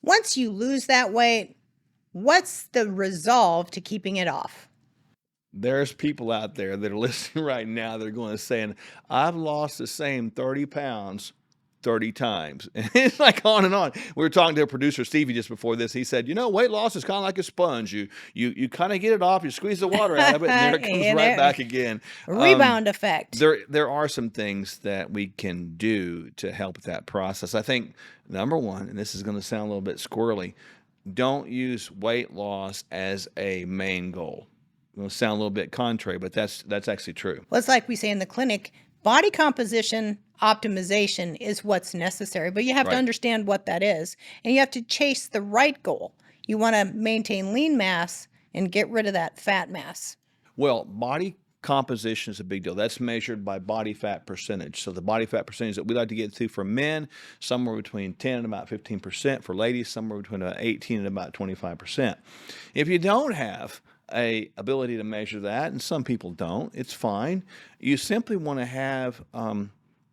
once you lose that weight, what's the resolve to keeping it off? There's people out there that are listening right now. They're going to saying, I've lost the same 30 pounds 30 times. And it's like on and on. We were talking to a producer, Stevie, just before this. He said, weight loss is kind of like a sponge. You kind of get it off, you squeeze the water out of it, and there it comes And right back again. rebound effect. There are some things that we can do to help with that process. I think number one, and this is going to sound a little bit squirrely, don't use weight loss as a main goal. It's going to sound a little bit contrary, but that's actually true. Well, it's like we say in the clinic, body composition optimization is what's necessary, but you have to understand what that is, and you have to chase the right goal. You want to maintain lean mass and get rid of that fat mass. Well, body composition is a big deal. That's measured by body fat percentage. So the body fat percentage that we like to get to for men, somewhere between 10 and about 15%. For ladies, somewhere between about 18 and about 25%. If you don't have a ability to measure that, and some people don't, it's fine. You simply want to have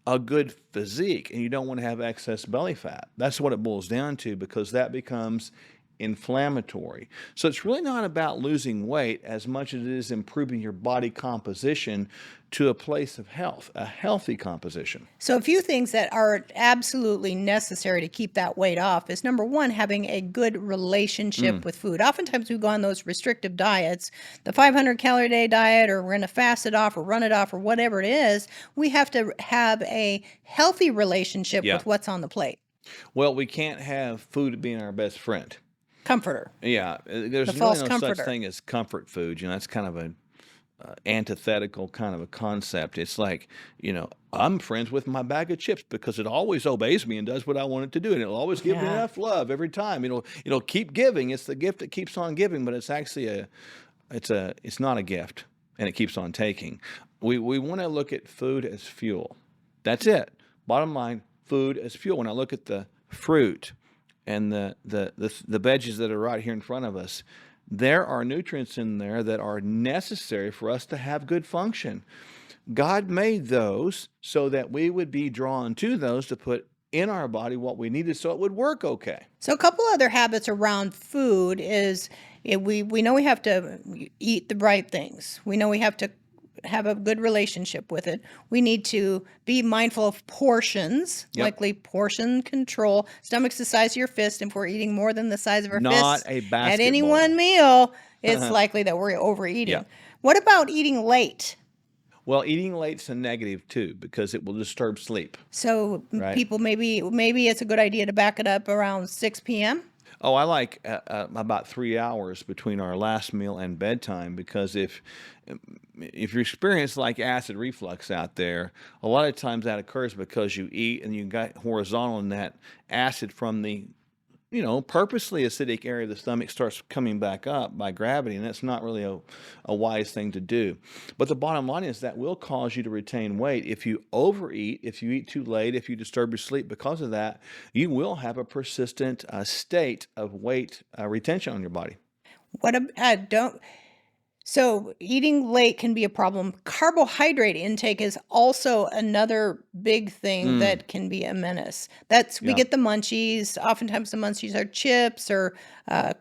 a good physique, and you don't want to have excess belly fat. That's what it boils down to, because that becomes inflammatory. So it's really not about losing weight as much as it is improving your body composition to a place of health, a healthy composition. So a few things that are absolutely necessary to keep that weight off is, number one, having a good relationship with food. Oftentimes we go on those restrictive diets, the 500 calorie a day diet, or we're going to fast it off or run it off or whatever it is. We have to have a healthy relationship with what's on the plate. Well, we can't have food being our best friend. Comforter. Yeah, there's really no such thing as comfort food. That's kind of an antithetical kind of a concept. It's like, I'm friends with my bag of chips because it always obeys me and does what I want it to do, and it'll always give me enough love every time. It'll keep giving. It's the gift that keeps on giving, but it's actually it's not a gift, and it keeps on taking. We want to look at food as fuel. That's it. Bottom line, food as fuel. When I look at the fruit and the veggies that are right here in front of us, there are nutrients in there that are necessary for us to have good function. God made those so that we would be drawn to those to put in our body what we needed so it would work okay. So a couple other habits around food is we know we have to eat the right things. We know we have to have a good relationship with it. We need to be mindful of portions, likely portion control. Stomach's the size of your fist, and if we're eating more than the size of our fist at any one meal, it's likely that we're overeating. What about eating late? Well, eating late's a negative too, because it will disturb sleep. So people, maybe it's a good idea to back it up around 6 p.m.? Oh, I like about 3 hours between our last meal and bedtime, because if you experience like acid reflux out there, a lot of times that occurs because you eat and you got horizontal, and that acid from the purposely acidic area of the stomach starts coming back up by gravity, and that's not really a wise thing to do. But the bottom line is that will cause you to retain weight. If you overeat, if you eat too late, if you disturb your sleep because of that, you will have a persistent state of weight retention on your body. So eating late can be a problem. Carbohydrate intake is also another big thing that can be a menace. We get the munchies. Oftentimes the munchies are chips or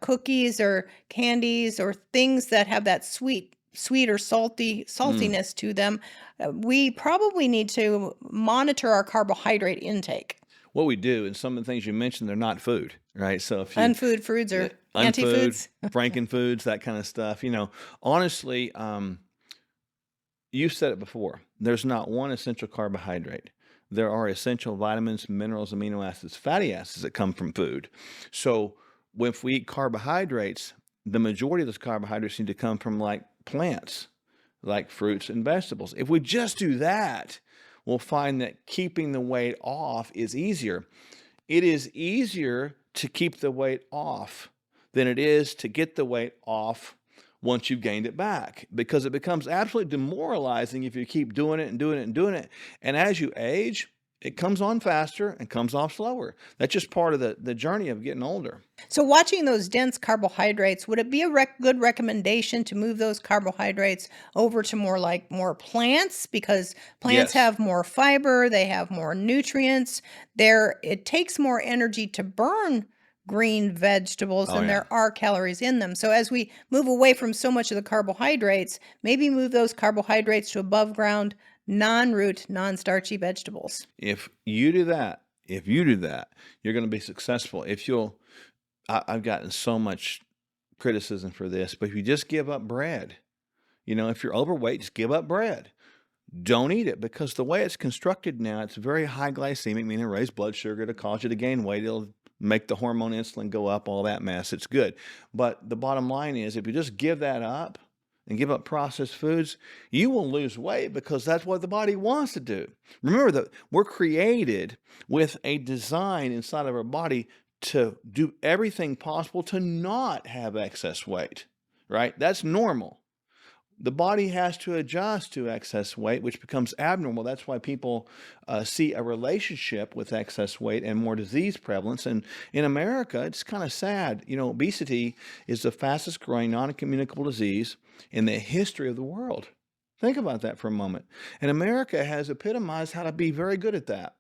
cookies or candies or things that have that sweet or saltiness to them. We probably need to monitor our carbohydrate intake. What we do, and some of the things you mentioned, they're not food, right? So if unfood foods or anti-foods, frankenfoods, that kind of stuff. Honestly, you said it before. There's not one essential carbohydrate. There are essential vitamins, minerals, amino acids, fatty acids that come from food. So if we eat carbohydrates, the majority of those carbohydrates need to come from like plants, like fruits and vegetables. If we just do that, we'll find that keeping the weight off is easier. It is easier to keep the weight off than it is to get the weight off once you've gained it back, because it becomes absolutely demoralizing if you keep doing it and doing it and doing it. And as you age, it comes on faster and comes off slower. That's just part of the journey of getting older. So watching those dense carbohydrates, would it be a good recommendation to move those carbohydrates over to more plants? Because plants have more fiber, they have more nutrients. It takes more energy to burn green vegetables, Oh, then yeah. there are calories in them. So as we move away from so much of the carbohydrates, maybe move those carbohydrates to above ground, non-root, non-starchy vegetables. If you do that, you're going to be successful. I've gotten so much criticism for this, but if you just give up bread, if you're overweight, just give up bread. Don't eat it, because the way it's constructed now, it's very high glycemic, meaning raise blood sugar. It'll cause you to gain weight. It'll make the hormone insulin go up, all that mess. It's good. But the bottom line is, if you just give that up and give up processed foods, you will lose weight, because that's what the body wants to do. Remember that we're created with a design inside of our body to do everything possible to not have excess weight, right? That's normal. The body has to adjust to excess weight, which becomes abnormal. That's why people see a relationship with excess weight and more disease prevalence. And in America, it's kind of sad. Obesity is the fastest growing non-communicable disease in the history of the world. Think about that for a moment. And America has epitomized how to be very good at that,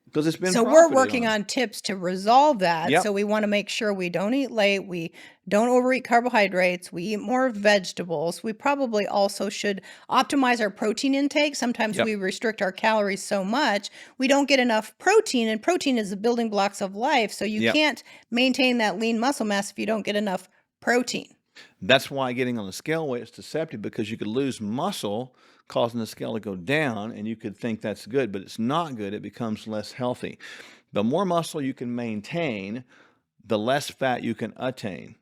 because it's been So we're profited working on. on tips to resolve that. Yep. So we want to make sure we don't eat late, we don't overeat carbohydrates, we eat more vegetables. We probably also should optimize our protein intake. Sometimes Yep. we restrict our calories so much, we don't get enough protein, and protein is the building blocks of life. So you Yep. can't maintain that lean muscle mass if you don't get enough protein. That's why getting on the scale weight is deceptive, because you could lose muscle, causing the scale to go down, and you could think that's good, but it's not good. It becomes less healthy. The more muscle you can maintain, the less fat you can attain.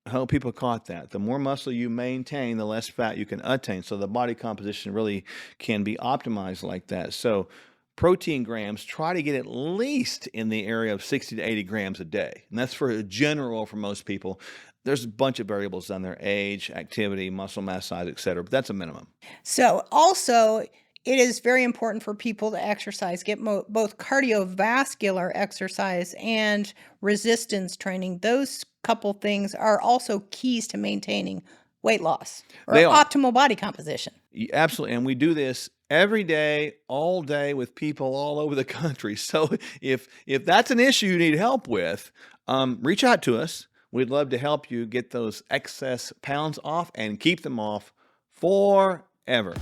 I hope people caught that. The more muscle you maintain, the less fat you can attain. So the body composition really can be optimized like that. So protein grams, try to get at least in the area of 60 to 80 grams a day. And that's for a general for most people. There's a bunch of variables on there: age, activity, muscle mass size, etc. But that's a minimum. So also, it is very important for people to exercise, get both cardiovascular exercise and resistance training. Those couple things are also keys to maintaining weight loss or They are. optimal body composition. Absolutely. And we do this every day, all day, with people all over the country. So if that's an issue you need help with, reach out to us. We'd love to help you get those excess pounds off and keep them off forever.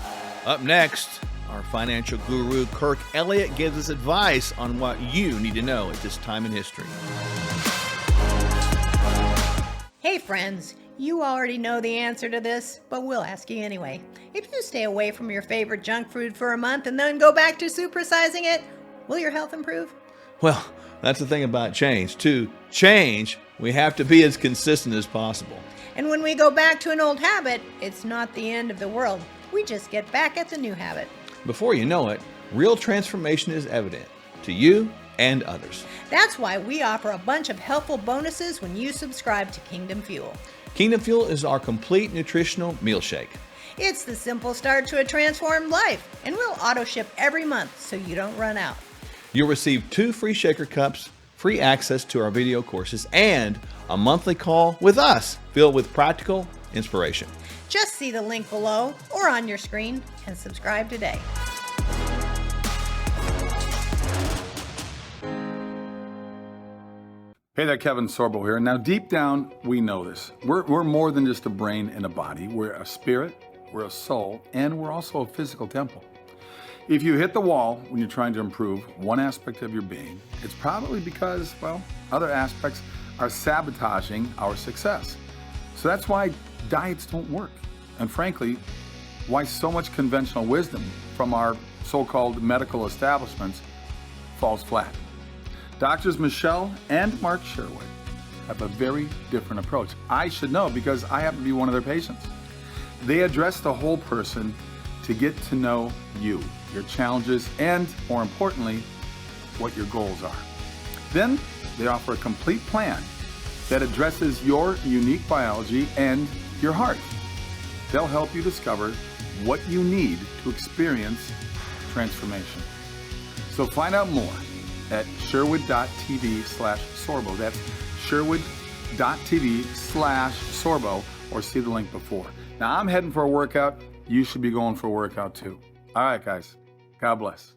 Up next, our financial guru, Kirk Elliott, gives us advice on what you need to know at this time in history. Hey friends, you already know the answer to this, but we'll ask you anyway. If you stay away from your favorite junk food for a month and then go back to supersizing it, will your health improve? Well, that's the thing about change. To change, we have to be as consistent as possible. And when we go back to an old habit, it's not the end of the world. We just get back at the new habit. Before you know it, real transformation is evident to you and others. That's why we offer a bunch of helpful bonuses when you subscribe to Kingdom Fuel. Kingdom Fuel is our complete nutritional meal shake. It's the simple start to a transformed life, and we'll auto ship every month so you don't run out. You'll receive 2 free shaker cups, free access to our video courses, and a monthly call with us filled with practical inspiration. Just see the link below or on your screen and subscribe today. Hey there, Kevin Sorbo here. Now, deep down, we know this. We're more than just a brain and a body. We're a spirit, we're a soul, and we're also a physical temple. If you hit the wall when you're trying to improve one aspect of your being, it's probably because, well, other aspects are sabotaging our success. So that's why diets don't work. And frankly, why so much conventional wisdom from our so-called medical establishments falls flat. Doctors Michele and Mark Sherwood have a very different approach. I should know because I happen to be one of their patients. They address the whole person to get to know you, your challenges, and more importantly, what your goals are. Then they offer a complete plan that addresses your unique biology and your heart. They'll help you discover what you need to experience transformation. So find out more at sherwood.tv/Sorbo. That's sherwood.tv/Sorbo, or see the link before. Now I'm heading for a workout. You should be going for a workout too. All right, guys. God bless.